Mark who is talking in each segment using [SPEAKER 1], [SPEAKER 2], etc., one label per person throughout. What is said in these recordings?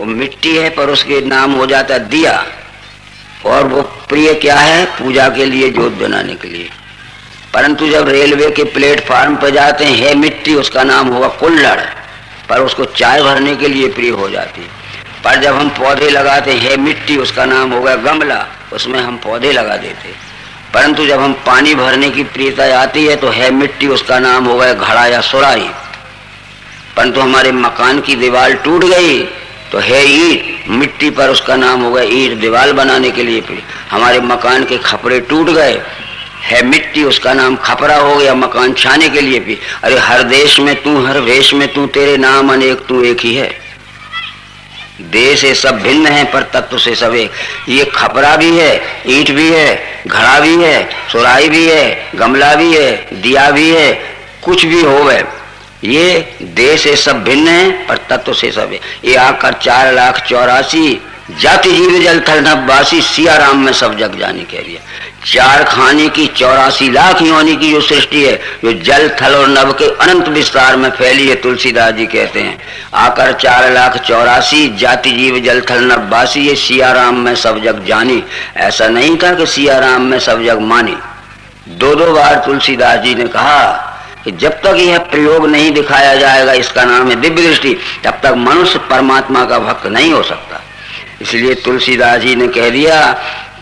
[SPEAKER 1] वो मिट्टी है पर उसके नाम हो जाता है दिया, और वो प्रिय क्या है? पूजा के लिए, जोत बनाने के लिए। परंतु जब रेलवे के प्लेटफार्म पर जाते हैं, है मिट्टी, उसका नाम होगा कुल्हड़, पर उसको चाय भरने के लिए प्रिय हो जाती है। पर जब हम पौधे लगाते हैं, है मिट्टी, उसका नाम होगा गमला, उसमें हम पौधे लगा देते हैं। परंतु जब हम पानी भरने की प्रियता आती है तो है मिट्टी, उसका नाम होगा घड़ा या सुराही। परंतु हमारे मकान की दीवार टूट गई तो है ईंट, मिट्टी पर उसका नाम होगा ईंट, दीवार बनाने के लिए प्रिय। हमारे मकान के खपरे टूट गए, है मिट्टी, उसका नाम खपरा हो गया, मकान छाने के लिए भी। अरे हर देश में तू, हर वेश में तू, तेरे नाम अनेक, तू एक ही है। देश से सब भिन्न है पर तत्व से सब एक। ये खपरा भी है, ईंट भी है, घड़ा भी है, सुराही भी है, गमला भी है, दिया भी है, कुछ भी हो गए, ये देश से सब भिन्न है पर तत्व से सब है। ये आकर 4,84,000 जाति जीव जल थल नभवासी, सिया राम में सब जग जाने कह दिया। 4 खाने की 84 लाख योनि की जो सृष्टि है, जो जल थल और नभ के अनंत विस्तार में फैली है, तुलसीदास जी कहते हैं आकर 4,84,000 जाति जीव जल थल नभवासी, ये सिया राम में सब जग जानी। ऐसा नहीं था कि सिया राम में सब जग मानी। 2 बार तुलसीदास जी ने कहा कि जब तक यह प्रयोग नहीं दिखाया जाएगा, इसका नाम है दिव्य दृष्टि, तब तक मनुष्य परमात्मा का भक्त नहीं हो सकता। इसलिए तुलसीदास जी ने कह दिया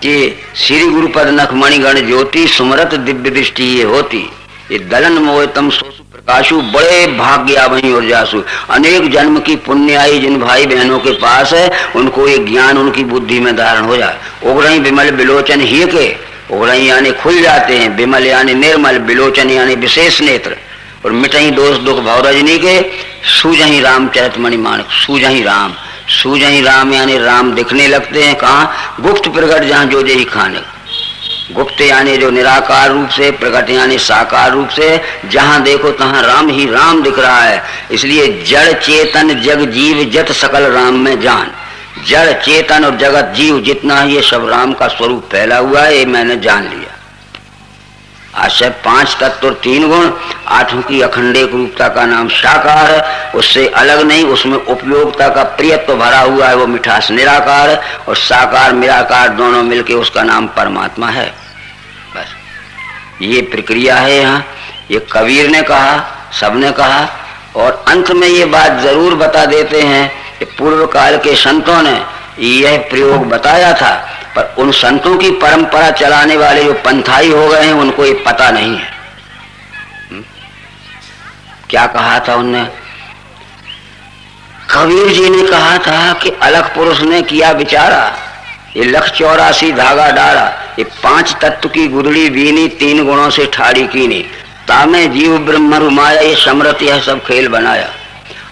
[SPEAKER 1] कि श्री गुरुपद नख मणिगण ज्योति, सुमरत दिव्य दृष्टि ये होती। ये दलन मोहतम सोसु प्रकाशु, बड़े भाग्य वहीं और जासु। अनेक जन्म की पुण्य आई जिन भाई बहनों के पास है, उनको ये ज्ञान उनकी बुद्धि में धारण हो जाए। उगरई विमल बिलोचन ही के, उगरई यानी खुल जाते हैं, विमल यानी निर्मल, बिलोचन यानी विशेष नेत्र, और मिटई दोष दुख भवरजनी के, सूझही रामचरित मणि मानक, सूझही राम, सूझही राम यानी राम दिखने लगते हैं। कहाँ? गुप्त प्रकट जहाँ जो जही खाने। गुप्त यानी जो निराकार रूप से, प्रकट यानी साकार रूप से, जहाँ देखो तहाँ राम ही राम दिख रहा है। इसलिए जड़ चेतन जग जीव जत सकल राम में जान। जड़ चेतन और जगत जीव जितना है, ये सब राम का स्वरूप फैला हुआ है, ये मैंने जान लिया। आशय 5 तत्व और 3 गुण, 8 की अखंडिक रूपता का नाम साकार है, उससे अलग नहीं। उसमें उपयोगिता का प्रियत्व भरा हुआ है, वो मिठास निराकार है, और साकार निराकार दोनों मिलके उसका नाम परमात्मा है। बस ये प्रक्रिया है यहाँ। ये कबीर ने कहा, सबने कहा, और अंत में ये बात जरूर बता देते हैं कि पूर्व काल के संतों ने यह प्रयोग बताया था, पर उन संतों की परंपरा चलाने वाले जो पंथाई हो गए हैं, उनको ये पता नहीं है। क्या कहा था उनने? कबीर जी ने कहा था कि अलख पुरुष ने किया विचारा, ये 184 धागा डाला, ये 5 तत्व की गुदड़ी बीनी, 3 गुणों से ठाड़ी कीनी, तामे जीव ब्रह्म रुमाया, ये समृत यह सब खेल बनाया।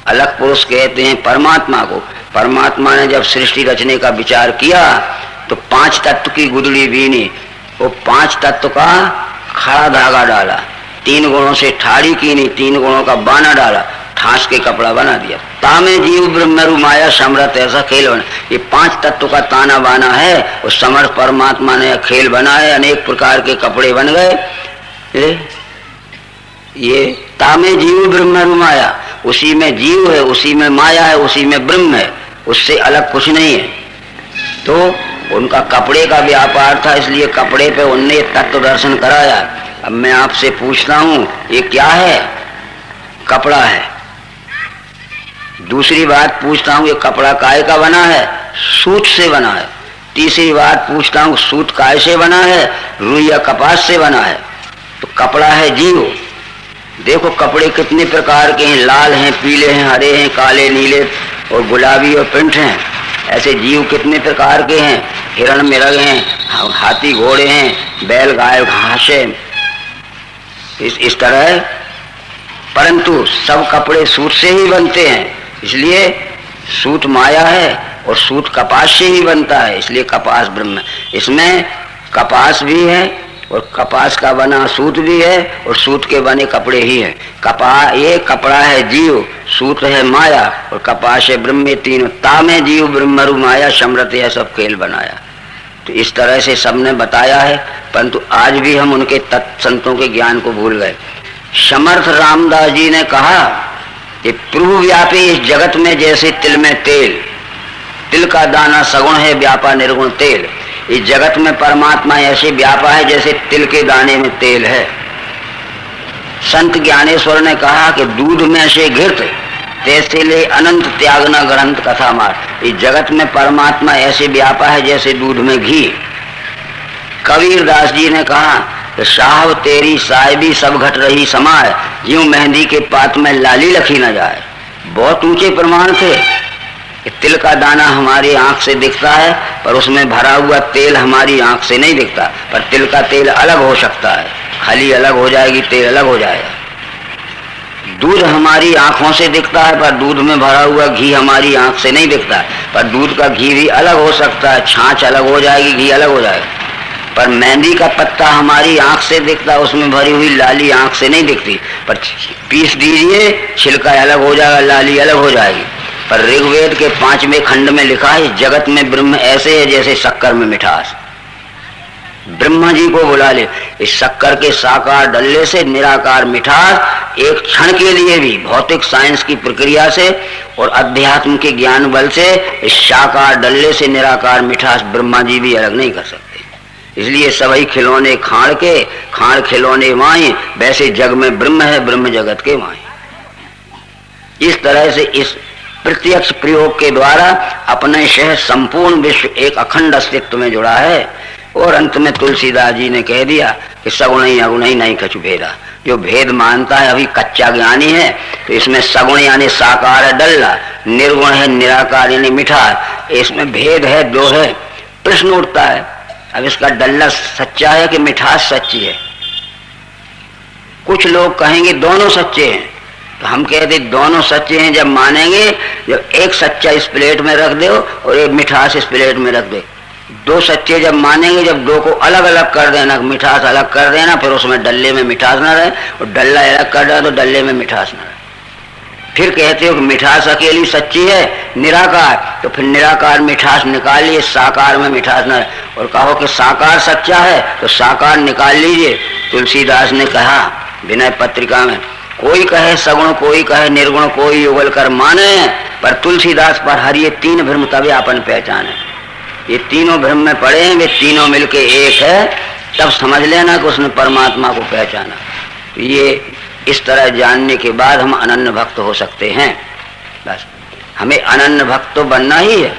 [SPEAKER 1] अलख पुरुष कहते हैं परमात्मा को। परमात्मा ने जब सृष्टि रचने का विचार किया तो 5 तत्व की गुदड़ी बीनी, वो 5 तत्व का खड़ा धागा डाला, 3 गुणों से ठाड़ी कीनी, 3 गुणों का बाना डाला, ठास के कपड़ा बना दिया। तामे जीव ब्रह्म रुमाया समर्थ, ऐसा खेल बना। ये 5 तत्व का ताना बाना है, उस समर्थ परमात्मा ने खेल बनाए, अनेक प्रकार के कपड़े बन गए। ये तामे जीव ब्रह्म रुमाया, उसी में जीव है, उसी में माया है, उसी में ब्रह्म है, उससे अलग कुछ नहीं है। तो उनका कपड़े का व्यापार था, इसलिए कपड़े पे उनने तत्व दर्शन कराया। अब मैं आपसे पूछता हूँ, ये क्या है? कपड़ा है। दूसरी बात पूछता हूँ, ये कपड़ा काय का बना है? सूत से बना है। तीसरी बात पूछता हूँ, सूत काय से बना है? रुई या कपास से बना है। तो कपड़ा है जीव। देखो कपड़े कितने प्रकार के हैं, लाल हैं, पीले हैं, हरे हैं, काले, नीले और गुलाबी और पिंठ हैं। ऐसे जीव कितने प्रकार के हैं, हिरण मृग हैं, हाथी घोड़े हैं, बैल गाय घास है, इस तरह। परंतु सब कपड़े सूत से ही बनते हैं, इसलिए सूत माया है और सूत कपास से ही बनता है, इसलिए कपास ब्रह्म। इसमें कपास भी है और कपास का बना सूत भी है और सूत के बने कपड़े ही हैं। ये कपड़ा है जीव, सूत है माया और कपास है ब्रह्म। तीनों तामे जीव ब्रह्म रु माया समृत, यह सब खेल बनाया। तो इस तरह से सबने बताया है, परंतु आज भी हम उनके संतों के ज्ञान को भूल गए। समर्थ रामदास जी ने कहा कि प्रभु व्यापी इस जगत में जैसे तिल में तेल, तिल का दाना सगुण है व्यापा निर्गुण तेल। इस जगत में परमात्मा ऐसे व्यापा है जैसे तिल के दाने में तेल है। संत ज्ञानेश्वर ने कहा कि दूध में से घृत तैसे ले अनंत त्याग न ग्रंथ कथा मार। इस जगत में परमात्मा ऐसे व्यापा है जैसे दूध में घी। कबीर दास जी ने कहा कि साहब तेरी साहिबी सब घट रही समाए, यूं मेहंदी के पात में लाली लखी न जाए। बहुत ऊंचे प्रमाण थे कि तिल का दाना हमारी आंख से दिखता है पर उसमें भरा हुआ तेल हमारी आंख से नहीं दिखता। पर तिल का तेल अलग हो सकता है, खली अलग हो जाएगी, तेल अलग हो जाएगा। दूध हमारी आंखों से दिखता है पर दूध में भरा हुआ घी हमारी आंख से नहीं दिखता। पर दूध का घी भी अलग हो सकता है, छाछ अलग हो जाएगी, घी अलग हो जाएगा। पर मेहंदी का पत्ता हमारी आंख से दिखता है, उसमें भरी हुई लाली आंख से नहीं दिखती। पर पीस दीजिए, छिलका अलग हो जाएगा, लाली अलग हो जाएगी। पर ऋग्वेद के 5वें खंड में लिखा है जगत में ब्रह्म ऐसे है जैसे शक्कर में मिठास। ब्रह्मा जी को बुला ले, इस शक्कर के साकार डल्ले से निराकार मिठास एक क्षण के लिए भी भौतिक साइंस की प्रक्रिया से और अध्यात्म के ज्ञान बल से इस साकार डल्ले से निराकार मिठास ब्रह्मा जी भी अलग नहीं कर सकते। इसलिए सभी खिलौने खाड़ खिलौने माए, वैसे जग में ब्रह्म है, ब्रह्म जगत के माए। इस तरह से इस प्रत्यक्ष प्रयोग के द्वारा अपने शह संपूर्ण विश्व एक अखंड अस्तित्व में जुड़ा है। और अंत में तुलसीदास जी ने कह दिया कि सगुण ही अगुण ही नहीं कछु भेदा। जो भेद मानता है अभी कच्चा ज्ञानी है। तो इसमें सगुण यानी साकार है डल्ला, निर्गुण है निराकार यानी मिठास। इसमें भेद है, दो है। प्रश्न उठता है अब इसका डल्ला सच्चा है कि मिठास सच्ची है? कुछ लोग कहेंगे दोनों सच्चे हैं। तो हम कहते दोनों सच्चे हैं जब मानेंगे जब एक सच्चा इस प्लेट में रख दो और एक मिठास इस प्लेट में रख दे। दो सच्चे जब मानेंगे जब दो को अलग अलग कर देना, मिठास अलग कर देना, फिर उसमें डल्ले में मिठास ना रहे, और डल्ला अलग कर देना तो डल्ले में मिठास ना रहे। फिर कहते हो कि मिठास अकेली सच्ची है निराकार, तो फिर निराकार मिठास निकालिए, साकार में मिठास ना रहे। और कहो कि साकार सच्चा है तो साकार निकाल लीजिए। तुलसीदास ने कहा विनय पत्रिका में, कोई कहे सगुण कोई कहे निर्गुण कोई युगल कर माने, पर तुलसीदास पर हर ये तीन भ्रम तभी अपन पहचाने। ये तीनों भ्रम में पड़े हैं, वे तीनों मिलके एक है, तब समझ लेना कि उसने परमात्मा को पहचाना। तो ये इस तरह जानने के बाद हम अनन्य भक्त हो सकते हैं। बस हमें अनन्य भक्त तो बनना ही है।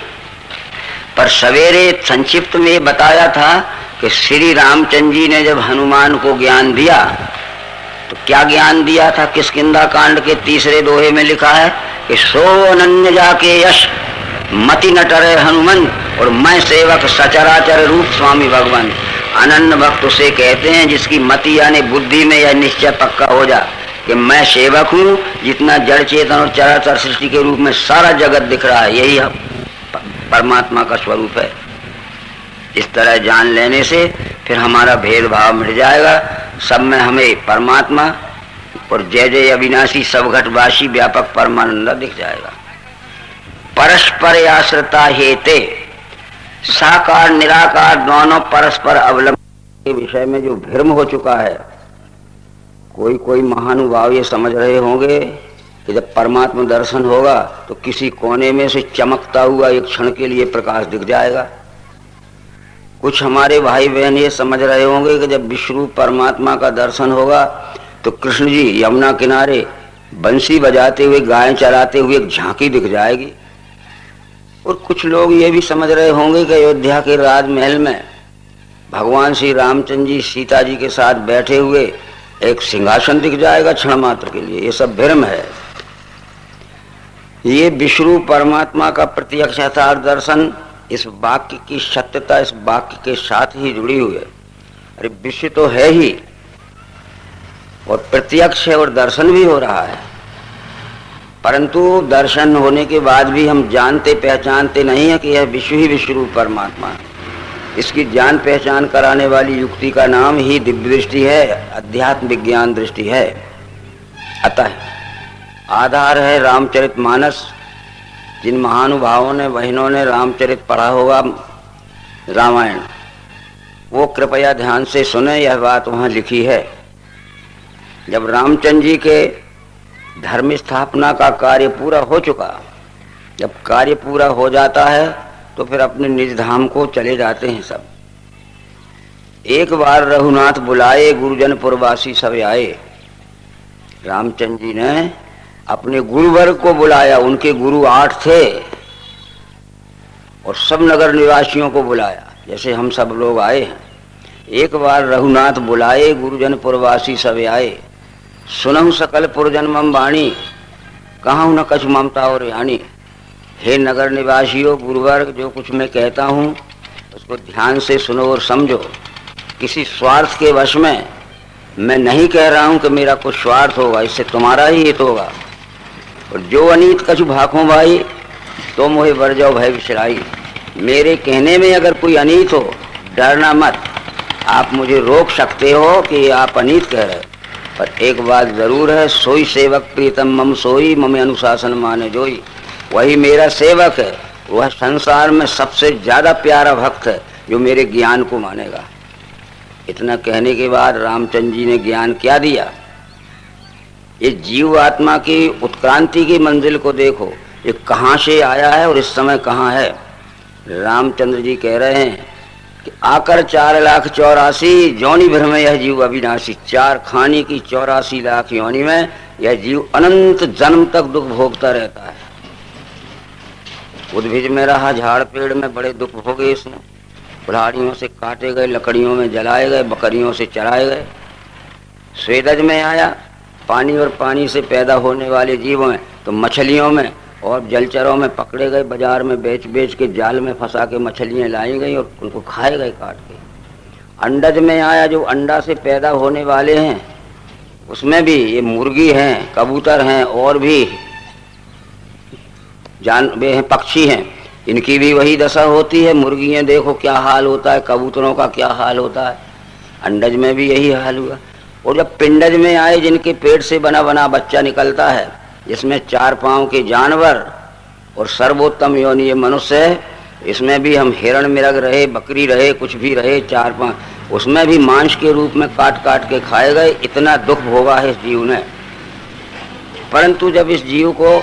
[SPEAKER 1] पर सवेरे संक्षिप्त में बताया था कि श्री रामचंद्र जी ने जब हनुमान को ज्ञान दिया तो क्या ज्ञान दिया था? किष्किंधा कांड के 3 दोहे में लिखा है कि सो अनन्य जाके यश मति न टरे हनुमान, और मैं सेवक सचराचर रूप स्वामी भगवान। अनन्य भक्त उसे कहते हैं जिसकी मति यानी बुद्धि में यह निश्चय पक्का हो जा कि मैं सेवक हूँ, जितना जड़ चेतन और चराचर सृष्टि के रूप में सारा जगत दिख रहा है यही परमात्मा का स्वरूप है। इस तरह जान लेने से फिर हमारा भेदभाव मिट जाएगा। सब में हमें परमात्मा और जय जय अविनाशी सब घटवासी व्यापक परमानंद दिख जाएगा। परस्पर आश्रिता हेते, साकार निराकार दोनों परस्पर अवलंबन के विषय में जो भ्रम हो चुका है, कोई महानुभाव ये समझ रहे होंगे कि जब परमात्मा दर्शन होगा तो किसी कोने में से चमकता हुआ एक क्षण के लिए प्रकाश दिख जाएगा। कुछ हमारे भाई बहन ये समझ रहे होंगे कि जब विश्वरूप परमात्मा का दर्शन होगा तो कृष्ण जी यमुना किनारे बंसी बजाते हुए गायें चराते हुए एक झांकी दिख जाएगी। और कुछ लोग ये भी समझ रहे होंगे कि अयोध्या के राजमहल में भगवान श्री रामचंद्र जी सीता जी के साथ बैठे हुए एक सिंहासन दिख जाएगा क्षण मात्र के लिए। ये सब भ्रम है। ये विश्वरूप परमात्मा का प्रत्यक्ष यथार्थ दर्शन इस वाक्य की सत्यता इस वाक्य के साथ ही जुड़ी हुई है। अरे विश्व तो है ही और प्रत्यक्ष है और दर्शन भी हो रहा है, परंतु दर्शन होने के बाद भी हम जानते पहचानते नहीं है कि यह विश्व ही विश्वरूप परमात्मा है। इसकी जान पहचान कराने वाली युक्ति का नाम ही दिव्य दृष्टि है, अध्यात्म विज्ञान दृष्टि है। अतः आधार है रामचरितमानस। जिन महानुभावों ने बहनों ने रामचरित पढ़ा होगा रामायण, वो कृपया ध्यान से सुने। यह बात वहाँ लिखी है। जब रामचंद्र जी के धर्म स्थापना का कार्य पूरा हो चुका, जब कार्य पूरा हो जाता है तो फिर अपने निज धाम को चले जाते हैं सब। एक बार रघुनाथ बुलाए, गुरुजन पुरवासी सब आए। रामचंद्र जी ने अपने गुरुवर्ग को बुलाया, उनके गुरु 8 थे, और सब नगर निवासियों को बुलाया, जैसे हम सब लोग आए हैं। एक बार रघुनाथ बुलाए, गुरुजन पुरवासी सब आए। सुनहु सकल पुरजन मम वाणी, कहूँ न कछु ममता और यानी। हे नगर निवासियों, गुरुवर्ग, जो कुछ मैं कहता हूँ उसको ध्यान से सुनो और समझो। किसी स्वार्थ के वश में मैं नहीं कह रहा हूँ कि मेरा कुछ स्वार्थ होगा, इससे तुम्हारा ही हित होगा। और जो अनीत कछु भाखों भाई, तो मोहे बर जाओ भय विसराई। मेरे कहने में अगर कोई अनीत हो, डरना मत, आप मुझे रोक सकते हो कि आप अनीत कह रहे हो। पर एक बात जरूर है, सोई सेवक प्रीतम मम सोई, मम अनुशासन माने जोई। वही मेरा सेवक है, वह संसार में सबसे ज्यादा प्यारा भक्त है जो मेरे ज्ञान को मानेगा। इतना कहने के बाद रामचंद्र जी ने ज्ञान क्या दिया। ये जीव आत्मा की उत्क्रांति की मंजिल को देखो, ये कहाँ से आया है और इस समय कहाँ है। रामचंद्र जी कह रहे हैं कि आकर 4,84,000 योनि भर में यह जीव अविनाशी। 4 खाने की 84 लाख योनि में यह जीव अनंत जन्म तक दुख भोगता रहता है। उद्भिज में रहा, झाड़ पेड़ में बड़े दुख भोगे इसने। कुल्हाड़ियों से काटे गए, लकड़ियों में जलाए गए, बकरियों से चराए गए। स्वेदज में आया, पानी और पानी से पैदा होने वाले जीवों में, तो मछलियों में और जलचरों में पकड़े गए, बाजार में बेच बेच के जाल में फंसा के मछलियाँ लाई गई और उनको खाए गए काट के। अंडज में आया, जो अंडा से पैदा होने वाले हैं, उसमें भी ये मुर्गी हैं, कबूतर हैं और भी जानवर हैं, पक्षी हैं, इनकी भी वही दशा होती है। मुर्गियाँ देखो क्या हाल होता है, कबूतरों का क्या हाल होता है, अंडज में भी यही हाल हुआ। और जब पिंडज में आए, जिनके पेट से बना बना बच्चा निकलता है, जिसमें 4 पांव के जानवर और सर्वोत्तम योनि ये मनुष्य है, इसमें भी हम हिरण मृग रहे, बकरी रहे, कुछ भी रहे, 4 पांव, उसमें भी मांस के रूप में काट काट के खाए गए। इतना दुख भोगा है इस जीव ने। परंतु जब इस जीव को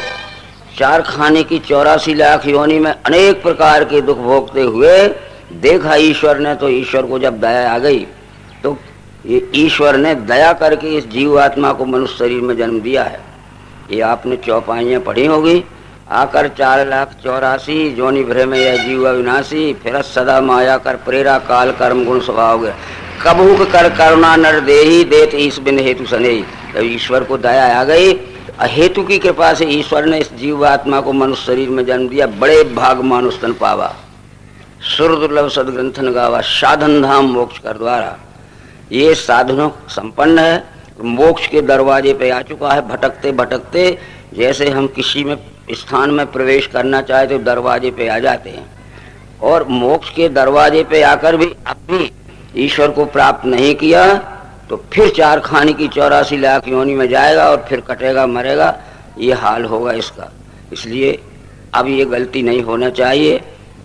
[SPEAKER 1] 4 खाने की 84 लाख योनि में अनेक प्रकार के दुख भोगते हुए देखा ईश्वर ने, तो ईश्वर को जब दया आ गई, तो ये ईश्वर ने दया करके इस जीव आत्मा को मनुष्य शरीर में जन्म दिया है। ये आपने चौपाइयाँ पढ़ी होगी। आकर 4,84,000 योनि भ्रम में यह जीव अविनाशी, फिर सदा माया कर प्रेरा काल कर्म गुण स्वभाव गए। कबूक कर करुणा नर देही, देत ईश बिन हेतु सनेही। जब ईश्वर को दया आ गई, हेतु की कृपा से ईश्वर ने इस जीव आत्मा को मनुष्य शरीर में जन्म दिया। बड़े भाग मानुष तन पावा, सुर दुर्लभ सदग्रंथन गावा, साधन धाम मोक्ष कर द्वारा। ये साधनों संपन्न है, मोक्ष के दरवाजे पे आ चुका है। भटकते भटकते जैसे हम किसी में स्थान में प्रवेश करना चाहे तो दरवाजे पे आ जाते हैं, और मोक्ष के दरवाजे पे आकर भी अब भी ईश्वर को प्राप्त नहीं किया तो फिर 4 खाने की 84 लाख योनि में जाएगा और फिर कटेगा, मरेगा। ये हाल होगा इसका। इसलिए अब ये गलती नहीं होना चाहिए।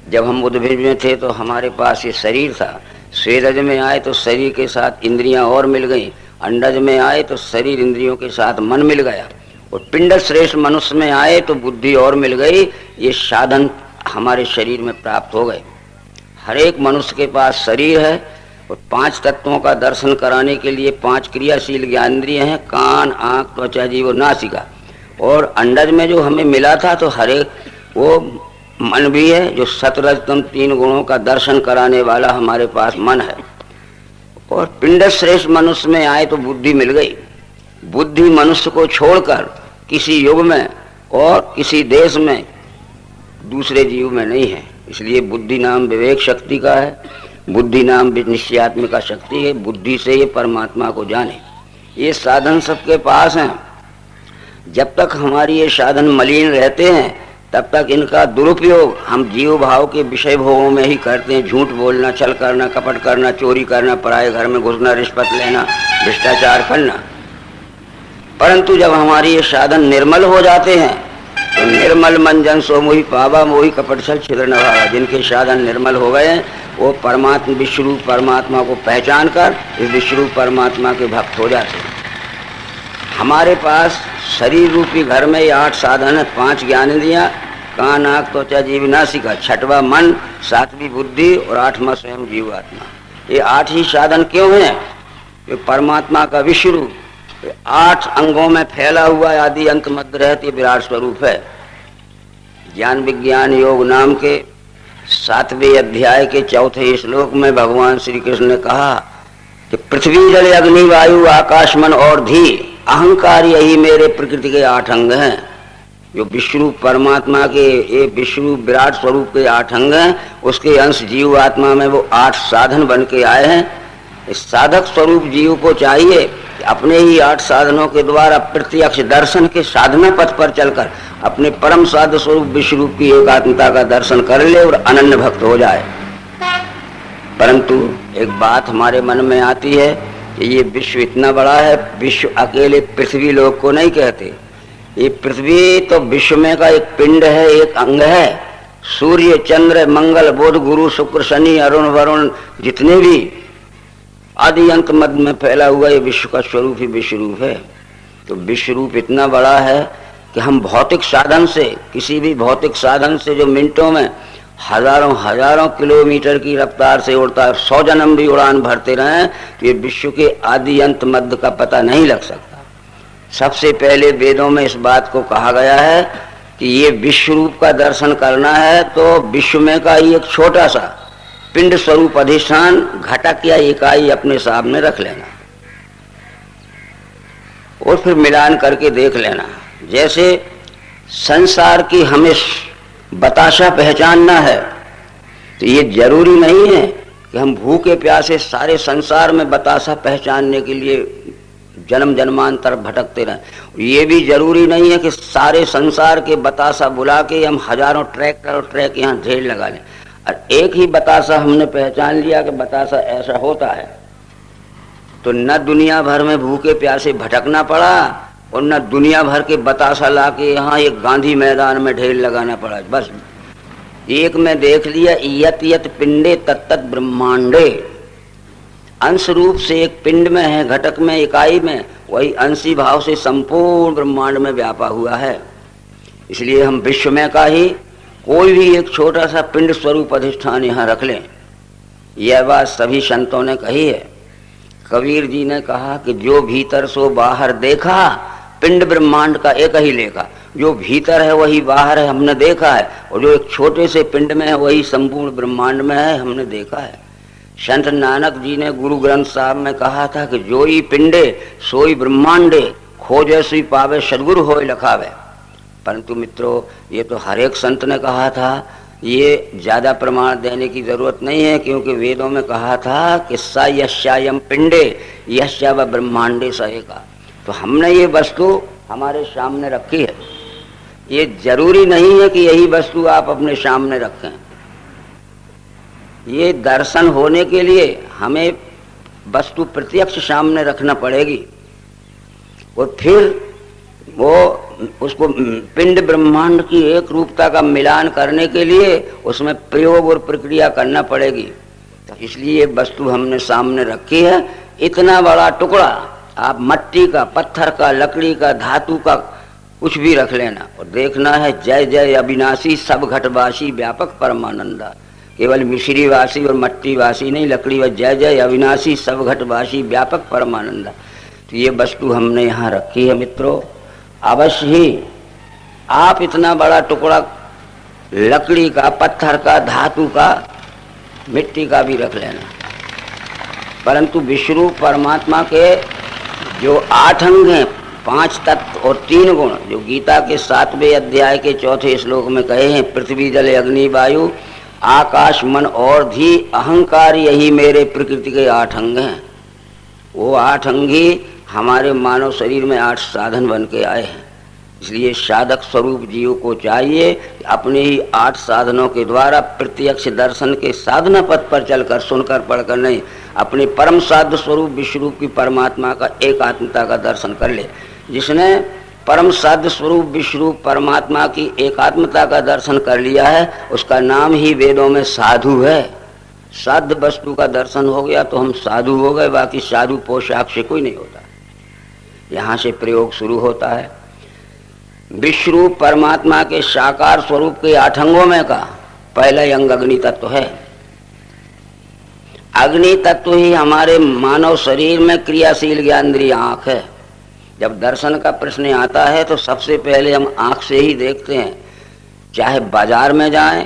[SPEAKER 1] जब हम उद्भिज में थे तो हमारे पास ये शरीर था, स्वेदज में आए तो शरीर के साथ इंद्रियां और मिल गई, अंडज में आए तो शरीर इंद्रियों के साथ मन मिल गया, और पिंड श्रेष्ठ मनुष्य में आए तो बुद्धि और मिल गई। ये साधन हमारे शरीर में प्राप्त हो गए। हर एक मनुष्य के पास शरीर है, और 5 तत्वों का दर्शन कराने के लिए 5 क्रियाशील ज्ञानेंद्रिय हैं, कान, आँख, त्वचा, जीव और नासिका। और अंडज में जो हमें मिला था तो हर एक वो मन भी है, जो सतरजतम 3 गुणों का दर्शन कराने वाला हमारे पास मन है। और पिंड श्रेष्ठ मनुष्य में आए तो बुद्धि मिल गई। बुद्धि मनुष्य को छोड़कर किसी युग में और किसी देश में दूसरे जीव में नहीं है। इसलिए बुद्धि नाम विवेक शक्ति का है, बुद्धि नाम निश्चयात्मिका शक्ति है। बुद्धि से ये परमात्मा को जाने। ये साधन सबके पास हैं। जब तक हमारी ये साधन मलिन रहते हैं तब तक इनका दुरुपयोग हम जीव भाव के विषय भोगों में ही करते हैं। झूठ बोलना, छल करना, कपट करना, चोरी करना, पराये घर में घुसना, रिश्वत लेना, भ्रष्टाचार करना। परंतु जब हमारी ये साधन निर्मल हो जाते हैं तो निर्मल मन जन सो मोहि पावा, मोहि कपट छल छिद्र न भावा। जिनके साधन निर्मल हो गए हैं वो परमात्मा विश्वरूप परमात्मा को पहचान कर इस विश्वरूप परमात्मा के भक्त हो जाते हैं। हमारे पास शरीर रूपी घर में ये 8 साधन है, 5 ज्ञानेंद्रियां, कान आंख त्वचा जीव नासिका, छठवां मन, सातवीं बुद्धि और आठवां स्वयं जीव आत्मा। ये 8 ही साधन क्यों हैं? ये परमात्मा का विश्व रूप 8 अंगों में फैला हुआ आदि अंत मध्य रहती विराट स्वरूप है। ज्ञान विज्ञान योग नाम के 7वें अध्याय के 4थे श्लोक में भगवान श्री कृष्ण ने कहा कि पृथ्वी जल अग्नि वायु आकाश मन और धी अहंकार यही मेरे प्रकृति के 8 अंग हैं। जो विश्वरूप परमात्मा के ये विश्वरूप विराट स्वरूप के 8 अंग हैं, उसके अंश जीव आत्मा में वो 8 साधन बन के आए हैं। इस साधक स्वरूप जीव को चाहिए कि अपने ही 8 साधनों के द्वारा प्रत्यक्ष दर्शन के साधना पथ पर चलकर अपने परम साध स्वरूप विश्वरूप की एकात्मता का दर्शन कर ले और अनन्य भक्त हो जाए। परंतु एक बात हमारे मन में आती है कि ये विश्व इतना बड़ा है, विश्व अकेले पृथ्वी लोक को नहीं कहते। ये पृथ्वी तो विश्व में का एक पिंड है, एक अंग है। सूर्य चंद्र मंगल बुध गुरु शुक्र शनि अरुण वरुण जितने भी आदि अंत मध्य में फैला हुआ ये विश्व का स्वरूप ही विश्व रूप है। तो विश्व रूप इतना बड़ा है कि हम भौतिक साधन से, किसी भी भौतिक साधन से जो मिनटों में हजारों हजारों किलोमीटर की रफ्तार से उड़ता है, 100 जन्म भी उड़ान भरते रहें तो ये विश्व के आदि अंत मध्य का पता नहीं लग सकता। सबसे पहले वेदों में इस बात को कहा गया है कि ये विश्व रूप का दर्शन करना है तो विश्व में का ही एक छोटा सा पिंड स्वरूप अधिष्ठान घटक या इकाई अपने सामने रख लेना और फिर मिलान करके देख लेना। जैसे संसार की हमें बताशा पहचानना है तो ये जरूरी नहीं है कि हम भूखे प्यासे सारे संसार में बताशा पहचानने के लिए जन्म जन्मांतर भटकते रहें। ये भी जरूरी नहीं है कि सारे संसार के बताशा बुला के हम हजारों ट्रैक्टर और ट्रैक यहाँ ढेर लगा लें और एक ही बताशा हमने पहचान लिया कि बताशा ऐसा होता है तो न दुनिया भर में भूखे प्यासे भटकना पड़ा और न दुनिया भर के बताशा ला के यहाँ एक गांधी मैदान में ढेर लगाना पड़ा। बस एक में देख लिया, यत यत पिंडे तत्तत ब्रह्मांडे। अंश रूप से एक पिंड में है, घटक में, इकाई में, वही अंशी भाव से संपूर्ण ब्रह्मांड में व्यापा हुआ है। इसलिए हम विश्व में का ही कोई भी एक छोटा सा पिंड स्वरूप अधिष्ठान यहाँ रख लें। यह बात सभी संतों ने कही है। कबीर जी ने कहा कि जो भीतर सो बाहर देखा, पिंड ब्रह्मांड का एक ही लेखा। जो भीतर है वही बाहर है, हमने देखा है, और जो एक छोटे से पिंड में है वही संपूर्ण ब्रह्मांड में है, हमने देखा है। संत नानक जी ने गुरु ग्रंथ साहब में कहा था कि जो ही पिंडे सोई ब्रह्मांडे, खोजे सुई पावे सदगुरु होय लखावे। परंतु मित्रों, ये तो हर एक संत ने कहा था, ये ज्यादा प्रमाण देने की जरूरत नहीं है, क्योंकि वेदों में कहा था कि सा यश्यायम पिंडे यश्या व ब्रह्मांडे स एका। तो हमने ये वस्तु हमारे सामने रखी है। ये जरूरी नहीं है कि यही वस्तु आप अपने सामने रखें। ये दर्शन होने के लिए हमें वस्तु प्रत्यक्ष सामने रखना पड़ेगी और फिर वो उसको पिंड ब्रह्मांड की एक रूपता का मिलान करने के लिए उसमें प्रयोग और प्रक्रिया करना पड़ेगी। तो इसलिए वस्तु हमने सामने रखी है। इतना बड़ा टुकड़ा आप मट्टी का, पत्थर का, लकड़ी का, धातु का कुछ भी रख लेना और देखना है जय जय अविनाशी सब घटवासी व्यापक परमानंदा। केवल मिश्री वासी और मट्टी वासी नहीं, लकड़ी व जय जय अविनाशी सब घटवासी व्यापक परमानंदा। तो ये वस्तु हमने यहाँ रखी है मित्रों। अवश्य ही आप इतना बड़ा टुकड़ा लकड़ी का, पत्थर का, धातु का, मिट्टी का भी रख लेना, परंतु विश्वरूप परमात्मा के जो 8 अंग हैं, 5 तत्व और 3 गुण, जो गीता के 7वें अध्याय के 4थे श्लोक में कहे हैं, पृथ्वी जल अग्नि वायु आकाश मन और धी अहंकार यही मेरे प्रकृति के 8 अंग हैं। वो 8 अंग ही हमारे मानव शरीर में 8 साधन बन के आए हैं। इसलिए साधक स्वरूप जीव को चाहिए कि अपने ही 8 साधनों के द्वारा प्रत्यक्ष दर्शन के साधना पथ पर चलकर, सुनकर पढ़कर नहीं, अपने परम साध स्वरूप विश्वरूप की परमात्मा का एकात्मता का दर्शन कर ले। जिसने परम साध स्वरूप विश्वरूप परमात्मा की एकात्मता का दर्शन कर लिया है, उसका नाम ही वेदों में साधु है। साध वस्तु का दर्शन हो गया तो हम साधु हो गए, बाकी साधु पोशाक से कोई नहीं होता। यहाँ से प्रयोग शुरू होता है। विश्वरूप परमात्मा के साकार स्वरूप के 8 अंगों में का पहला अंग अग्नि तत्व है। अग्नि तत्व ही हमारे मानव शरीर में क्रियाशील ज्ञानेंद्रिय आंख है। जब दर्शन का प्रश्न आता है तो सबसे पहले हम आंख से ही देखते हैं। चाहे बाजार में जाएं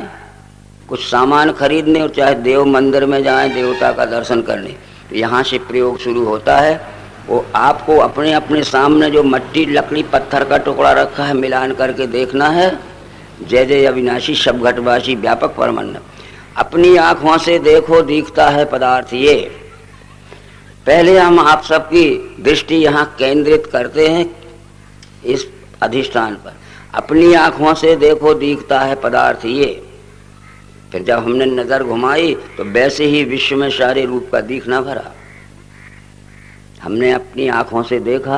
[SPEAKER 1] कुछ सामान खरीदने और चाहे देव मंदिर में जाएं देवता का दर्शन करने, तो यहाँ से प्रयोग शुरू होता है। वो आपको अपने अपने सामने जो मट्टी लकड़ी पत्थर का टुकड़ा रखा है मिलान करके देखना है। जय जय अविनाशी सब घटवासी व्यापक परमानंद। अपनी आंखों से देखो दिखता है पदार्थ। ये पहले हम आप सबकी दृष्टि यहाँ केंद्रित करते हैं इस अधिष्ठान पर। अपनी आंखों से देखो दिखता है पदार्थ ये। फिर जब हमने नजर घुमाई तो वैसे ही विश्व में सारे रूप का दिखना भरा। हमने अपनी आंखों से देखा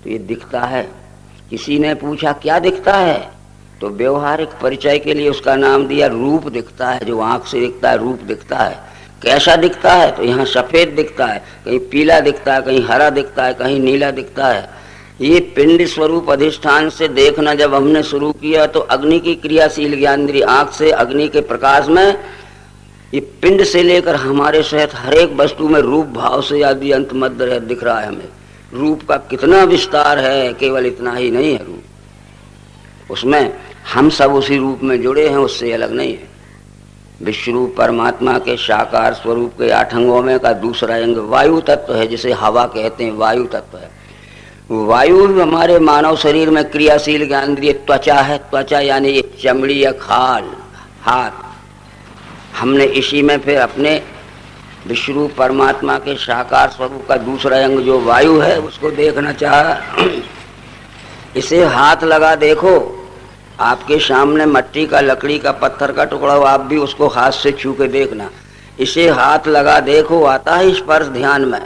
[SPEAKER 1] तो ये दिखता है। किसी ने पूछा क्या दिखता है, तो व्यवहारिक परिचय के लिए उसका नाम दिया रूप दिखता है। जो आंख से दिखता है रूप दिखता है। कैसा दिखता है, तो यहाँ सफेद दिखता है, कहीं पीला दिखता है, कहीं हरा दिखता है, कहीं नीला दिखता है। ये पिंड स्वरूप अधिष्ठान से देखना जब हमने शुरू किया तो अग्नि की क्रियाशील ज्ञानेंद्रिय आंख से अग्नि के प्रकाश में ये पिंड से लेकर हमारे सहित हर एक वस्तु में रूप भाव से आदि अंत मध्य रह दिख रहा है। हमें रूप का कितना विस्तार है, केवल इतना ही नहीं है रूप, उसमें हम सब उसी रूप में जुड़े हैं, उससे अलग नहीं है। विश्वरूप परमात्मा के साकार स्वरूप के 8 अंगों में का दूसरा अंग वायु तत्व है, जिसे हवा कहते हैं। वायु तत्व है। वायु हमारे मानव शरीर में क्रियाशील ज्ञानेंद्रिय त्वचा है। त्वचा यानी ये चमड़ी या खाल, हाथ। हमने इसी में फिर अपने विश्वरूप परमात्मा के साकार स्वरूप का दूसरा अंग जो वायु है उसको देखना चाहा। इसे हाथ लगा देखो। आपके सामने मट्टी का, लकड़ी का, पत्थर का टुकड़ा हो, आप भी उसको हाथ से छू के देखना। इसे हाथ लगा देखो, आता है स्पर्श ध्यान में।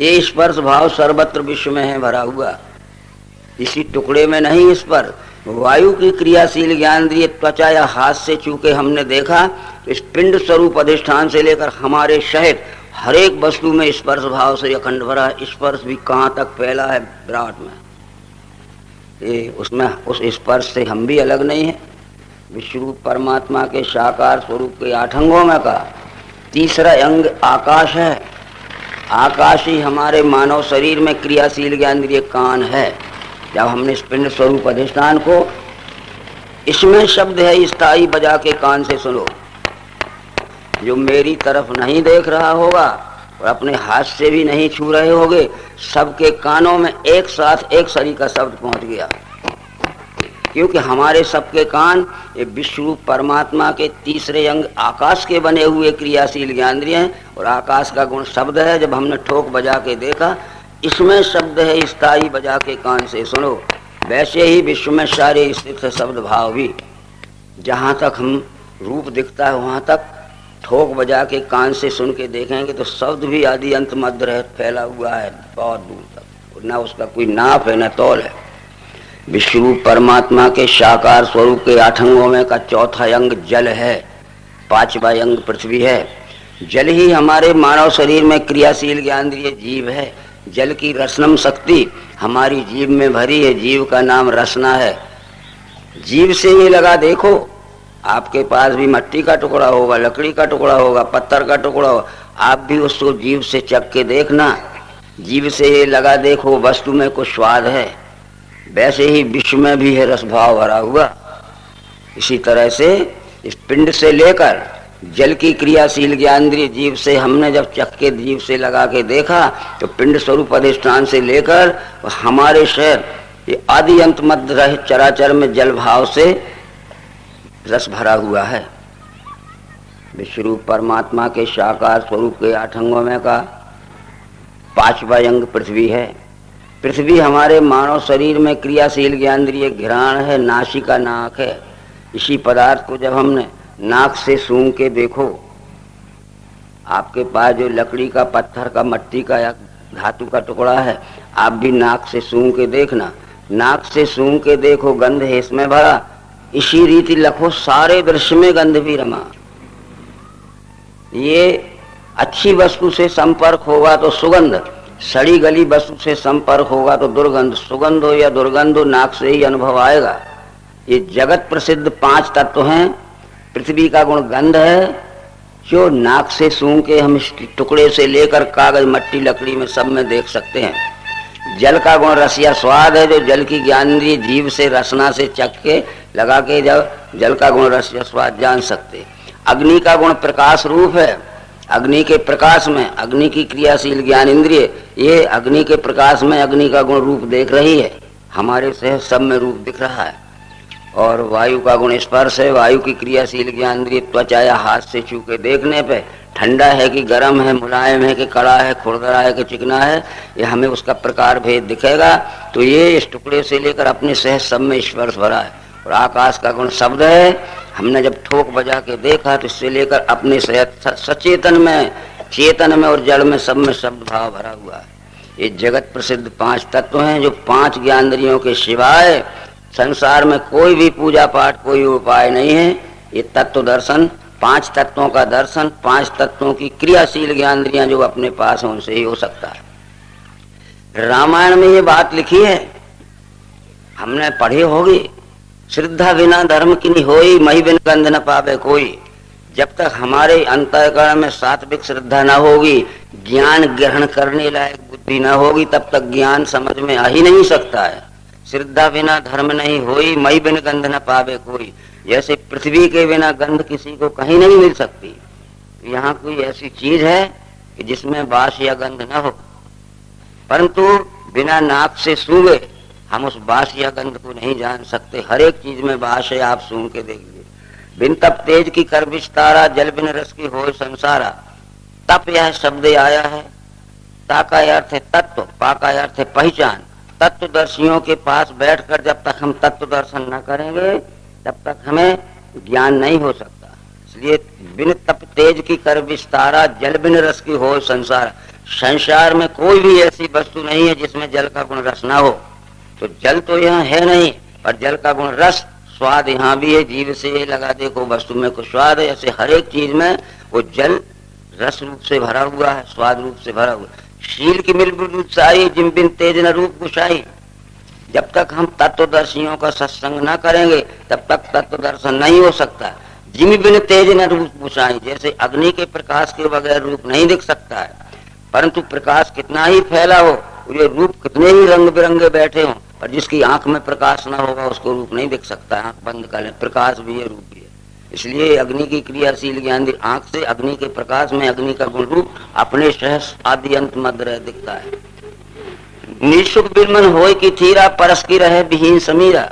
[SPEAKER 1] ये स्पर्श भाव सर्वत्र विश्व में है भरा हुआ, इसी टुकड़े में नहीं। इस पर वायु की क्रियाशील ज्ञानेंद्रिय त्वचा या हाथ से छू के हमने देखा तो इस पिंड स्वरूप अधिष्ठान से लेकर हमारे सहित हर एक वस्तु में स्पर्श भाव से अखंड भरा है। स्पर्श भी कहाँ तक फैला है विराट में, ये उसमें उस स्पर्श से हम भी अलग नहीं है। विश्वरूप परमात्मा के साकार स्वरूप के 8 अंगों में का तीसरा अंग आकाश है। आकाश ही हमारे मानव शरीर में क्रियाशील ज्ञानेंद्रिय कान है। जब हमने इस पिंड स्वरूप अधिष्ठान को, इसमें शब्द है स्थाई, बजा के कान से सुनो। जो मेरी तरफ नहीं देख रहा होगा और अपने हाथ से भी नहीं छू रहे होगे, सबके कानों में एक साथ एक सरी का शब्द पहुंच गया। क्योंकि हमारे सबके कान ये विश्वरूप परमात्मा के तीसरे अंग आकाश के बने हुए क्रियाशील ज्ञानेंद्रिय हैं। और आकाश का गुण शब्द है। जब हमने ठोक बजा के देखा, इसमें शब्द है स्थाई, बजा के कान से सुनो। वैसे ही विश्व में सारे स्थित है शब्द भाव भी। जहाँ तक हम रूप दिखता है वहाँ तक ठोक बजा के कान से सुन के देखेंगे तो शब्द भी आदि अंत मध्य रहित फैला हुआ है बहुत दूर तक। ना उसका कोई नाप है न तौल है। विश्वरूप परमात्मा के साकार स्वरूप के 8 अंगों में का चौथा अंग जल है। 5वां अंग पृथ्वी है। जल ही हमारे मानव शरीर में क्रियाशील ज्ञानेंद्रिय जीव है। जल की रसनम शक्ति हमारी जीव में भरी है। जीव का नाम रसना है। जीव से ये लगा देखो, आपके पास भी मट्टी का टुकड़ा होगा, लकड़ी का टुकड़ा होगा, पत्थर का टुकड़ा होगा, आप भी उसको जीव से चख के देखना। जीव से ये लगा देखो, वस्तु में कुछ स्वाद है। वैसे ही विश्व में भी है रस भाव भरा हुआ। इसी तरह से इस पिंड से लेकर जल की क्रियाशील ज्ञानेंद्रिय जीव से हमने जब चख के जीव से लगा के देखा तो पिंड स्वरूप अधिष्ठान से लेकर हमारे शहर ये आदि अंत मध्य रहित चराचर में जल भाव से रस भरा हुआ है। विश्वरूप परमात्मा के साकार स्वरूप के 8 अंगों में का 5वां अंग पृथ्वी है। पृथ्वी हमारे मानव शरीर में क्रियाशील ज्ञानेंद्रिय घ्राण है। नासिका नाक है। इसी पदार्थ को जब हमने नाक से सूंघ के देखो, आपके पास जो लकड़ी का, पत्थर का, मट्टी का या धातु का टुकड़ा है, आप भी नाक से सूंघ के देखना। नाक से सूंघ के देखो, गंध है इसमें भरा। इसी रीति लखो सारे दृश्य में गंध भी रमा। ये अच्छी वस्तु से संपर्क होगा तो सुगंध, सड़ी गली वस्तु से संपर्क होगा तो दुर्गंध, सुगंध हो या दुर्गंध हो नाक से ही अनुभव आएगा। ये जगत प्रसिद्ध 5 तत्व हैं। पृथ्वी का गुण गंध है, जो नाक से सूंघ के हम इस टुकड़े से लेकर कागज, मट्टी, लकड़ी में सब में देख सकते हैं। जल का गुण रस या स्वाद है, जो जल की ज्ञानेंद्रिय जीभ से रसना से चख के लगा के जब जल का गुण रस या स्वाद जान सकते। अग्नि का गुण प्रकाश रूप है, अग्नि के प्रकाश में अग्नि की क्रियाशील ज्ञान इंद्रिय ये अग्नि के प्रकाश में अग्नि का गुण रूप देख रही है, हमारे से सब में रूप दिख रहा है। और वायु का गुण स्पर्श है, वायु की क्रियाशील ज्ञान इंद्रिय त्वचा या हाथ से छू के देखने पे ठंडा है कि गर्म है, मुलायम है कि कड़ा है, खुरदरा है कि चिकना है, ये हमें उसका प्रकार भेद दिखेगा। तो ये इस टुकड़े से लेकर अपने सहज सब में स्पर्श भरा है। और आकाश का गुण शब्द है, हमने जब ठोक बजा के देखा तो इससे लेकर अपने सहज सचेतन में, चेतन में और जड़ में सब में शब्द भाव भरा हुआ है। ये जगत प्रसिद्ध 5 तत्व हैं, जो 5 ज्ञानेंद्रियों के सिवाय संसार में कोई भी पूजा पाठ, कोई उपाय नहीं है। ये तत्व दर्शन, 5 तत्वों का दर्शन, 5 तत्वों की क्रियाशील ज्ञानेंद्रियां जो अपने पास हैं उनसे ही हो सकता है। रामायण में ये बात लिखी है, हमने पढ़ी होगी, श्रद्धा बिना धर्म की नहीं होई, मही बिन गंध न पावे कोई। जब तक हमारे अंतःकरण में सात्विक श्रद्धा न होगी, ज्ञान ग्रहण करने लायक बुद्धि न होगी, तब तक ज्ञान समझ में आ ही नहीं सकता है। श्रद्धा बिना धर्म नहीं होई, मई बिन गंध न पावे कोई। जैसे पृथ्वी के बिना गंध किसी को कहीं नहीं मिल सकती, यहाँ कोई ऐसी चीज है कि जिसमें बास या गंध न हो, परंतु बिना नाक से सूंघे हम उस बास या गंध को नहीं जान सकते। हर एक चीज में बास है, आप सूंघ के देख लीजिए। बिन तप तेज की कर विस्तारा, जल बिन रस की होय संसारा। तप यह शब्द आया है, ता का अर्थ है तत्व, पा का अर्थ है पहचान। तत्वदर्शियों के पास बैठकर जब तक हम तत्व दर्शन न करेंगे तब तक हमें ज्ञान नहीं हो सकता। इसलिए बिन तप तेज की कर विस्तारा, जल बिन रस की हो संसार। संसार में कोई भी ऐसी वस्तु नहीं है जिसमें जल का गुण रस ना हो। तो जल तो यहाँ है नहीं, पर जल का गुण रस स्वाद यहाँ भी है। जीव से लगा देखो वस्तु में कुछ स्वाद है, ऐसे हर एक चीज में वो जल रस रूप से भरा हुआ है, स्वाद रूप से भरा हुआ है। शील की मिल बुलबुलसाई, जिम बिन तेज न रूप गुसाई। जब तक हम तत्वदर्शियों का सत्संग न करेंगे तब तक तत्व दर्शन नहीं हो सकता। जिम बिन तेज न रूप गुसाई, जैसे अग्नि के प्रकाश के बगैर रूप नहीं दिख सकता है, परंतु प्रकाश कितना ही फैला हो, ये रूप कितने ही रंग बिरंगे बैठे हों, पर जिसकी आंख में प्रकाश न होगा उसको रूप नहीं दिख सकता। आंख बंद कर ले, प्रकाश भी है, रूप भी है। इसलिए अग्नि की क्रियाशील ज्ञान आंख से अग्नि के प्रकाश में अग्नि का गुण रूप अपने सहस आदि अंत मध्य दिखता है। निःसुख बिरमन होय की थीरा, परस की रहे विहीन समीरा।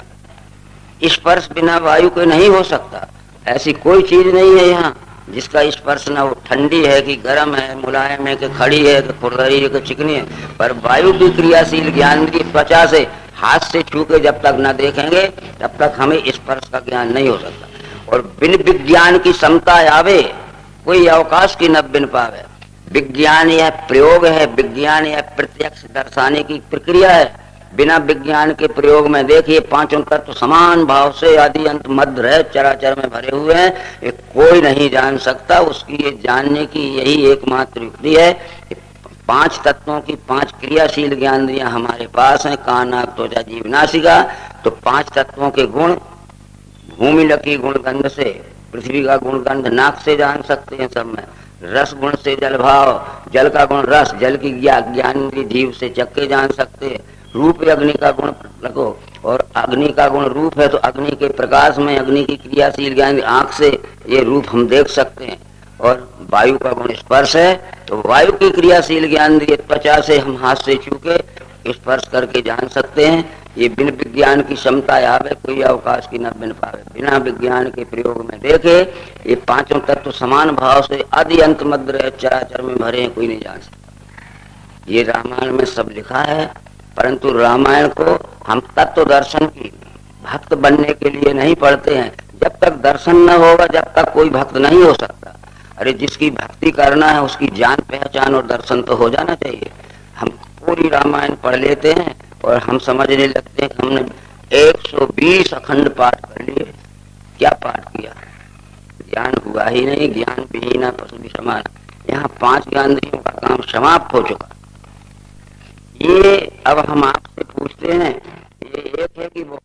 [SPEAKER 1] स्पर्श बिना वायु के नहीं हो सकता। ऐसी कोई चीज नहीं है यहाँ जिसका स्पर्श न हो। ठंडी है कि गर्म है, मुलायम है कि खड़ी है कि खुरदरी है कि चिकनी है, पर वायु की क्रियाशील ज्ञान की त्वचा से, हाथ से छू के जब तक न देखेंगे तब तक हमें स्पर्श का ज्ञान नहीं हो सकता। और बिन विज्ञान की समता आवे, कोई अवकाश की न बिन पावे। विज्ञान यह प्रयोग है, विज्ञान यह प्रत्यक्ष दर्शाने की प्रक्रिया है। बिना विज्ञान के प्रयोग में देखिए पांचों तत्व समान भाव से आदि अंत मध्य है, चराचर में भरे हुए हैं, ये कोई नहीं जान सकता। उसकी ये जानने की यही एकमात्र युक्ति है। 5 तत्वों की 5 क्रियाशील ज्ञानेंद्रियां हमारे पास हैं, कान नाक त्वचा जीभ नासिका। तो 5 तत्वों के गुण, भूमि लकी गुण गंध से, पृथ्वी का गुण गंध नाक से जान सकते हैं सब में। रस गुण से जल भाव, जल का गुण रस, जल की ज्ञान जीव से चक्के जान सकते हैं। रूप अग्नि का गुण लगो, और अग्नि का गुण रूप है तो अग्नि के प्रकाश में अग्नि की क्रियाशील ज्ञान आंख से ये रूप हम देख सकते हैं। और वायु का गुण स्पर्श है तो वायु की क्रियाशील ज्ञान त्वचा से हम हाथ से छू के स्पर्श करके जान सकते हैं। ये बिन विज्ञान की क्षमता आवे, कोई अवकाश की न बिन पावे। बिना विज्ञान के प्रयोग में देखे ये पांचों तत्व समान भाव से आदि अंत मध्य चराचर में भरे हैं, कोई नहीं जान सकता। ये रामायण में सब लिखा है, परंतु रामायण को हम तत्व दर्शन की भक्त बनने के लिए नहीं पढ़ते हैं। जब तक दर्शन न होगा जब तक कोई भक्त नहीं हो सकता। अरे जिसकी भक्ति करना है उसकी जान पहचान और दर्शन तो हो जाना चाहिए। हम पूरी रामायण पढ़ लेते हैं और हम समझने लगते हैं कि हमने 120 अखंड पाठ कर लिए। क्या पाठ किया? ज्ञान हुआ ही नहीं। ज्ञान विहीना पशु भी समान। यहाँ 5 ज्ञानेंद्रियों का काम समाप्त हो चुका। ये अब हम आपसे पूछते हैं, ये एक है कि वो